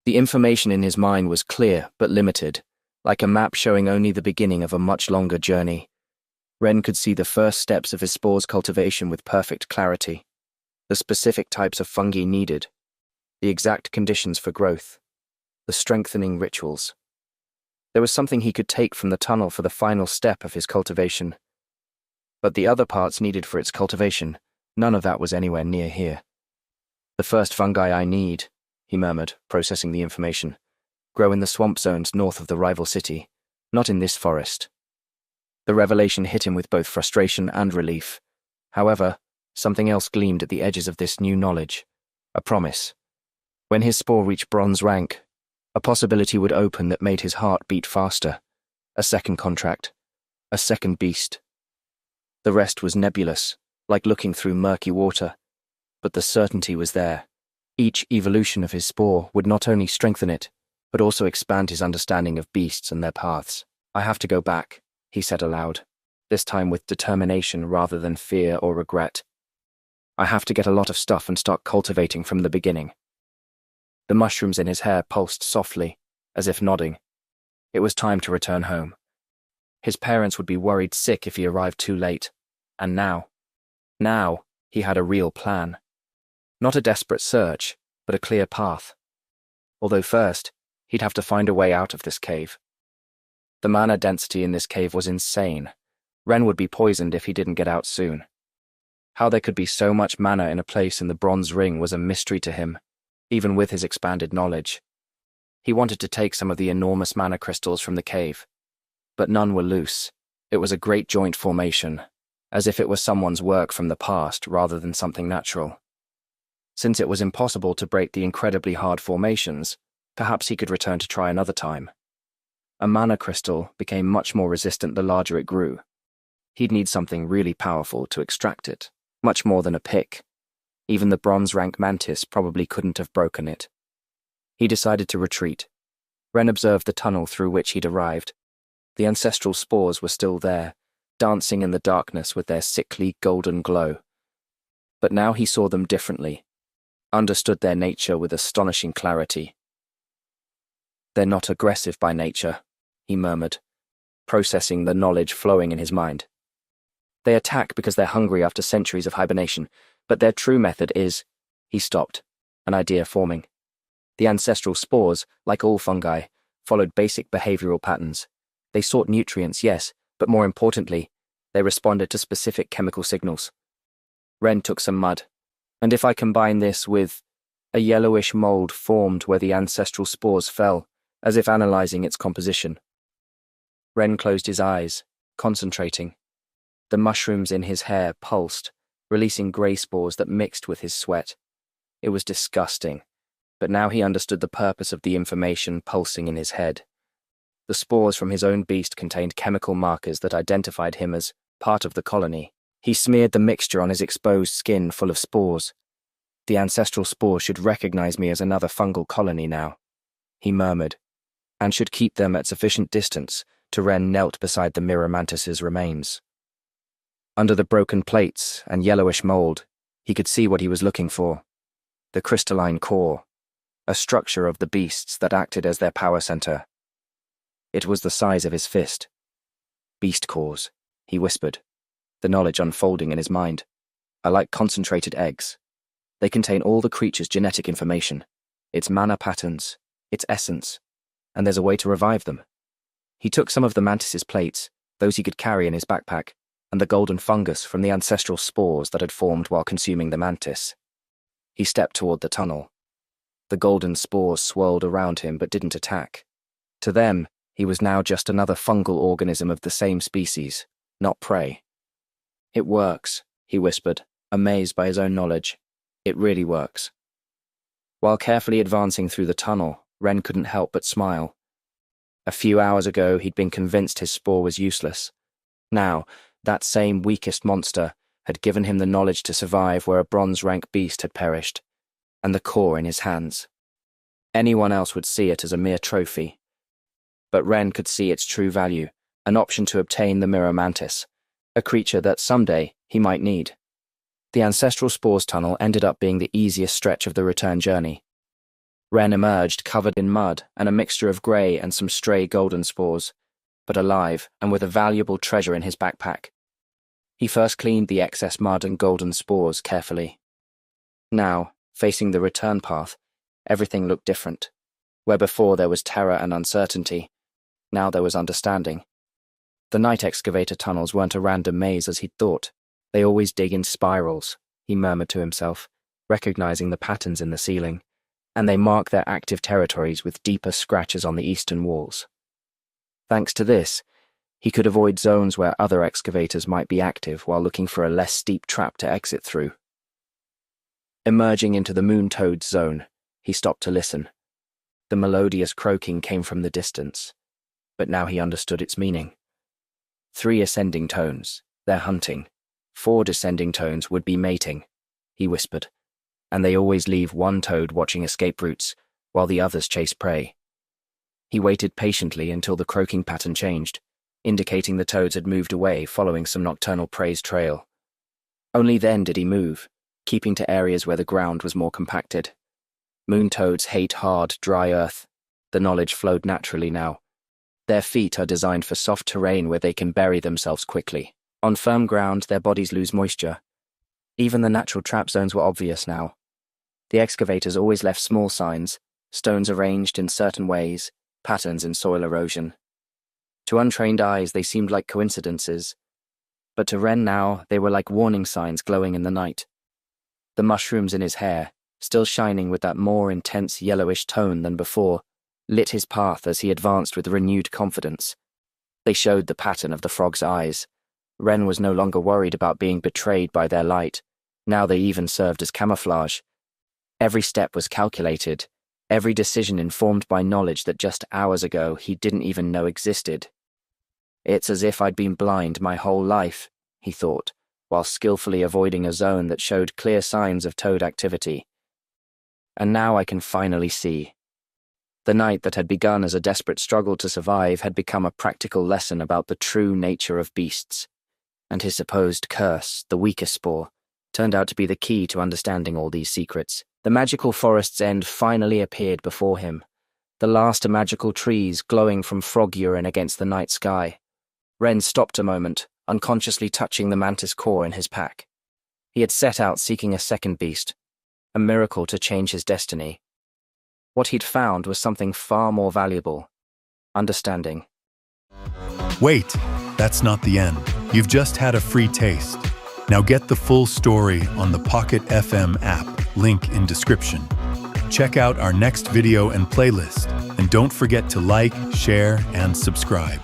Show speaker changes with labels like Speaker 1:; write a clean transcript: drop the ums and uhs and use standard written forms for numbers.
Speaker 1: The information in his mind was clear but limited, like a map showing only the beginning of a much longer journey. Ren could see the first steps of his spore's cultivation with perfect clarity, the specific types of fungi needed, the exact conditions for growth, the strengthening rituals. There was something he could take from the tunnel for the final step of his cultivation. But the other parts needed for its cultivation, none of that was anywhere near here. The first fungi I need, he murmured, processing the information, grow in the swamp zones north of the rival city, not in this forest. The revelation hit him with both frustration and relief. However, something else gleamed at the edges of this new knowledge, a promise. When his spore reached bronze rank, a possibility would open that made his heart beat faster. A second contract, a second beast. The rest was nebulous, like looking through murky water, but the certainty was there. Each evolution of his spore would not only strengthen it, but also expand his understanding of beasts and their paths. I have to go back, he said aloud, this time with determination rather than fear or regret. I have to get a lot of stuff and start cultivating from the beginning. The mushrooms in his hair pulsed softly, as if nodding. It was time to return home. His parents would be worried sick if he arrived too late. And now, he had a real plan. Not a desperate search, but a clear path. Although first, he'd have to find a way out of this cave. The mana density in this cave was insane. Ren would be poisoned if he didn't get out soon. How there could be so much mana in a place in the Bronze Ring was a mystery to him, even with his expanded knowledge. He wanted to take some of the enormous mana crystals from the cave, but none were loose. It was a great joint formation, as if it was someone's work from the past rather than something natural. Since it was impossible to break the incredibly hard formations, perhaps he could return to try another time. A mana crystal became much more resistant the larger it grew. He'd need something really powerful to extract it, much more than a pick. Even the bronze rank mantis probably couldn't have broken it. He decided to retreat. Ren observed the tunnel through which he'd arrived. The ancestral spores were still there, dancing in the darkness with their sickly golden glow. But now he saw them differently, understood their nature with astonishing clarity. They're not aggressive by nature, he murmured, processing the knowledge flowing in his mind. They attack because they're hungry after centuries of hibernation, but their true method is— He stopped, an idea forming. The ancestral spores, like all fungi, followed basic behavioral patterns. They sought nutrients, yes, but more importantly, they responded to specific chemical signals. Ren took some mud, and if I combine this with— A yellowish mold formed where the ancestral spores fell, as if analyzing its composition. Ren closed his eyes, concentrating. The mushrooms in his hair pulsed, releasing grey spores that mixed with his sweat. It was disgusting, but now he understood the purpose of the information pulsing in his head. The spores from his own beast contained chemical markers that identified him as part of the colony. He smeared the mixture on his exposed skin full of spores. The ancestral spores should recognize me as another fungal colony now, he murmured, and should keep them at sufficient distance to Ren knelt beside the mirror mantis's remains. Under the broken plates and yellowish mold, he could see what he was looking for. The crystalline core, a structure of the beasts that acted as their power center. It was the size of his fist. Beast cores, he whispered, the knowledge unfolding in his mind, are like concentrated eggs. They contain all the creature's genetic information, its mana patterns, its essence, and there's a way to revive them. He took some of the mantis's plates, those he could carry in his backpack, and the golden fungus from the ancestral spores that had formed while consuming the mantis. He stepped toward the tunnel. The golden spores swirled around him but didn't attack. To them, he was now just another fungal organism of the same species, not prey. It works, he whispered, amazed by his own knowledge. It really works. While carefully advancing through the tunnel, Ren couldn't help but smile. A few hours ago, he'd been convinced his spore was useless. Now, that same weakest monster had given him the knowledge to survive where a bronze-rank beast had perished, and the core in his hands. Anyone else would see it as a mere trophy. But Ren could see its true value, an option to obtain the mirror mantis, a creature that someday he might need. The ancestral spores tunnel ended up being the easiest stretch of the return journey. Ren emerged covered in mud and a mixture of grey and some stray golden spores, but alive and with a valuable treasure in his backpack. He first cleaned the excess mud and golden spores carefully. Now, facing the return path, everything looked different. Where before there was terror and uncertainty, now there was understanding. The night excavator tunnels weren't a random maze as he'd thought. They always dig in spirals, he murmured to himself, recognizing the patterns in the ceiling, and they mark their active territories with deeper scratches on the eastern walls. Thanks to this, he could avoid zones where other excavators might be active while looking for a less steep trap to exit through. Emerging into the moon toad's zone, he stopped to listen. The melodious croaking came from the distance, but now he understood its meaning. 3 ascending tones, they're hunting. 4 descending tones would be mating, he whispered, and they always leave one toad watching escape routes, while the others chase prey. He waited patiently until the croaking pattern changed, indicating the toads had moved away following some nocturnal prey's trail. Only then did he move, keeping to areas where the ground was more compacted. Moon toads hate hard, dry earth. The knowledge flowed naturally now. Their feet are designed for soft terrain where they can bury themselves quickly. On firm ground, their bodies lose moisture. Even the natural trap zones were obvious now. The excavators always left small signs, stones arranged in certain ways, patterns in soil erosion. To untrained eyes, they seemed like coincidences, but to Ren now, they were like warning signs glowing in the night. The mushrooms in his hair, still shining with that more intense yellowish tone than before, lit his path as he advanced with renewed confidence. They showed the pattern of the frog's eyes. Ren was no longer worried about being betrayed by their light. Now they even served as camouflage. Every step was calculated, every decision informed by knowledge that just hours ago he didn't even know existed. It's as if I'd been blind my whole life, he thought, while skillfully avoiding a zone that showed clear signs of toad activity. And now I can finally see. The night that had begun as a desperate struggle to survive had become a practical lesson about the true nature of beasts. And his supposed curse, the weakest spore, turned out to be the key to understanding all these secrets. The magical forest's end finally appeared before him, the last magical trees glowing from frog urine against the night sky. Ren stopped a moment, unconsciously touching the mantis core in his pack. He had set out seeking a second beast, a miracle to change his destiny. What he'd found was something far more valuable: understanding.
Speaker 2: Wait, that's not the end. You've just had a free taste. Now get the full story on the Pocket FM app, link in description. Check out our next video and playlist, and don't forget to like, share, and subscribe.